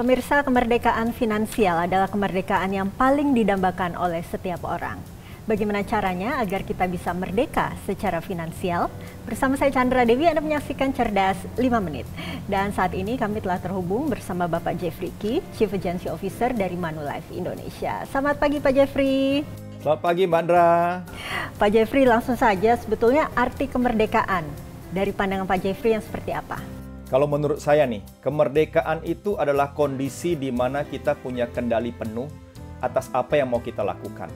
Pemirsa, kemerdekaan finansial adalah kemerdekaan yang paling didambakan oleh setiap orang. Bagaimana caranya agar kita bisa merdeka secara finansial? Bersama saya Chandra Dewi, Anda menyaksikan Cerdas 5 Menit. Dan saat ini kami telah terhubung bersama Bapak Jeffrey Key, Chief Agency Officer dari Manulife Indonesia. Selamat pagi Pak Jeffrey. Selamat pagi Mbak Andra. Pak Jeffrey, langsung saja sebetulnya arti kemerdekaan dari pandangan Pak Jeffrey yang seperti apa? Kalau menurut saya nih, kemerdekaan itu adalah kondisi di mana kita punya kendali penuh atas apa yang mau kita lakukan.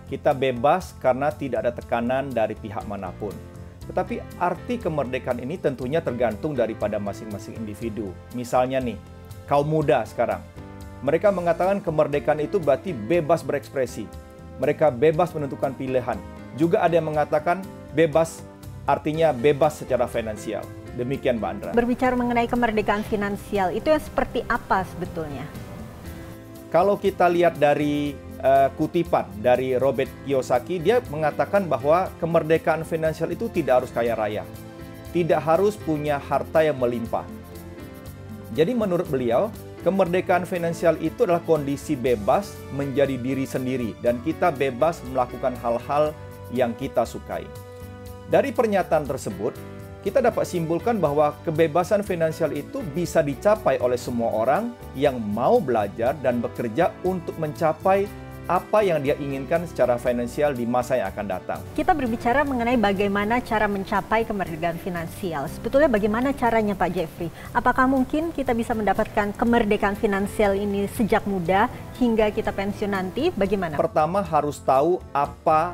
Kita bebas karena tidak ada tekanan dari pihak manapun. Tetapi arti kemerdekaan ini tentunya tergantung daripada masing-masing individu. Misalnya nih, kaum muda sekarang. Mereka mengatakan kemerdekaan itu berarti bebas berekspresi. Mereka bebas menentukan pilihan. Juga ada yang mengatakan bebas artinya bebas secara finansial. Demikian Mbak Andra. Berbicara mengenai kemerdekaan finansial, itu yang seperti apa sebetulnya? Kalau kita lihat dari kutipan dari Robert Kiyosaki, dia mengatakan bahwa kemerdekaan finansial itu tidak harus kaya raya. Tidak harus punya harta yang melimpah. Jadi menurut beliau, kemerdekaan finansial itu adalah kondisi bebas menjadi diri sendiri. Dan kita bebas melakukan hal-hal yang kita sukai. Dari pernyataan tersebut, kita dapat simpulkan bahwa kebebasan finansial itu bisa dicapai oleh semua orang yang mau belajar dan bekerja untuk mencapai apa yang dia inginkan secara finansial di masa yang akan datang. Kita berbicara mengenai bagaimana cara mencapai kemerdekaan finansial. Sebetulnya bagaimana caranya Pak Jeffrey? Apakah mungkin kita bisa mendapatkan kemerdekaan finansial ini sejak muda hingga kita pensiun nanti? Bagaimana? Pertama harus tahu apa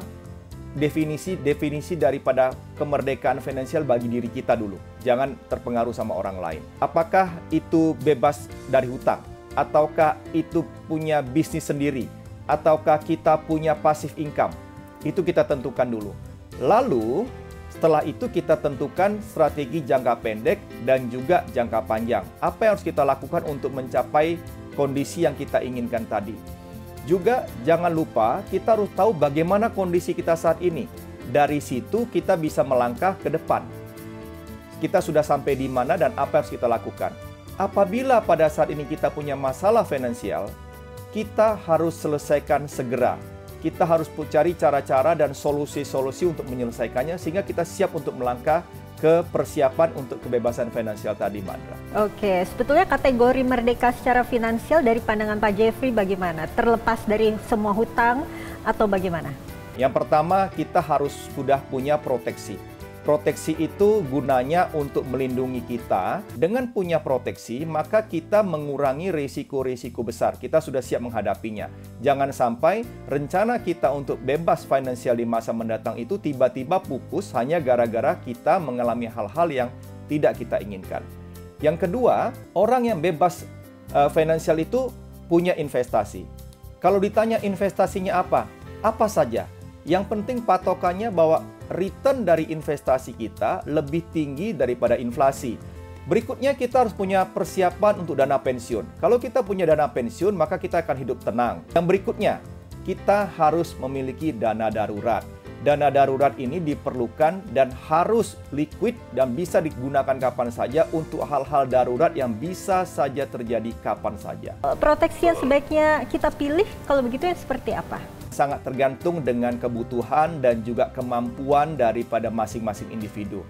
definisi daripada kemerdekaan finansial bagi diri kita dulu. Jangan terpengaruh sama orang lain. Apakah itu bebas dari hutang? Ataukah itu punya bisnis sendiri? Ataukah kita punya passive income? Itu kita tentukan dulu. Lalu, setelah itu kita tentukan strategi jangka pendek dan juga jangka panjang. Apa yang harus kita lakukan untuk mencapai kondisi yang kita inginkan tadi? Juga jangan lupa kita harus tahu bagaimana kondisi kita saat ini. Dari situ kita bisa melangkah ke depan. Kita sudah sampai di mana dan apa yang harus kita lakukan. Apabila pada saat ini kita punya masalah finansial, kita harus selesaikan segera. Kita harus cari cara-cara dan solusi-solusi untuk menyelesaikannya sehingga kita siap untuk melangkah ke persiapan untuk kebebasan finansial tadi, Mbak Andra. Oke, sebetulnya kategori merdeka secara finansial dari pandangan Pak Jeffrey bagaimana? Terlepas dari semua hutang atau bagaimana? Yang pertama, kita harus sudah punya proteksi. Proteksi itu gunanya untuk melindungi kita. Dengan punya proteksi, maka kita mengurangi risiko-risiko besar. Kita sudah siap menghadapinya. Jangan sampai rencana kita untuk bebas finansial di masa mendatang itu tiba-tiba pupus hanya gara-gara kita mengalami hal-hal yang tidak kita inginkan. Yang kedua, orang yang bebas finansial itu punya investasi. Kalau ditanya investasinya apa? Apa saja? Yang penting patokannya bahwa return dari investasi kita lebih tinggi daripada inflasi. Berikutnya kita harus punya persiapan untuk dana pensiun. Kalau kita punya dana pensiun, maka kita akan hidup tenang. Yang berikutnya, kita harus memiliki dana darurat. Dana darurat ini diperlukan dan harus liquid dan bisa digunakan kapan saja untuk hal-hal darurat yang bisa saja terjadi kapan saja. Proteksi yang sebaiknya kita pilih kalau begitu yang seperti apa? Sangat tergantung dengan kebutuhan dan juga kemampuan daripada masing-masing individu.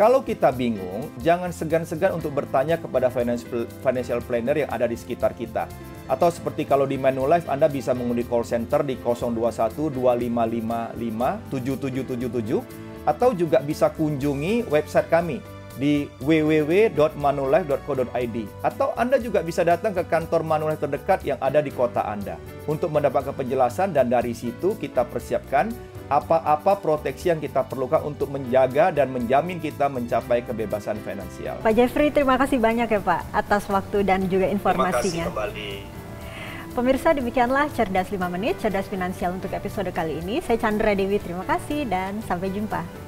Kalau kita bingung, jangan segan-segan untuk bertanya kepada financial planner yang ada di sekitar kita. Atau seperti kalau di Manulife, Anda bisa mengundi call center di 021 2555 7777 atau juga bisa kunjungi website kami di www.manulife.co.id atau Anda juga bisa datang ke kantor Manulife terdekat yang ada di kota Anda untuk mendapatkan penjelasan dan dari situ kita persiapkan apa-apa proteksi yang kita perlukan untuk menjaga dan menjamin kita mencapai kebebasan finansial. Pak Jeffrey, terima kasih banyak ya Pak atas waktu dan juga informasinya. Terima kasih kembali. Pemirsa, demikianlah Cerdas 5 Menit, Cerdas Finansial untuk episode kali ini. Saya Chandra Dewi, terima kasih dan sampai jumpa.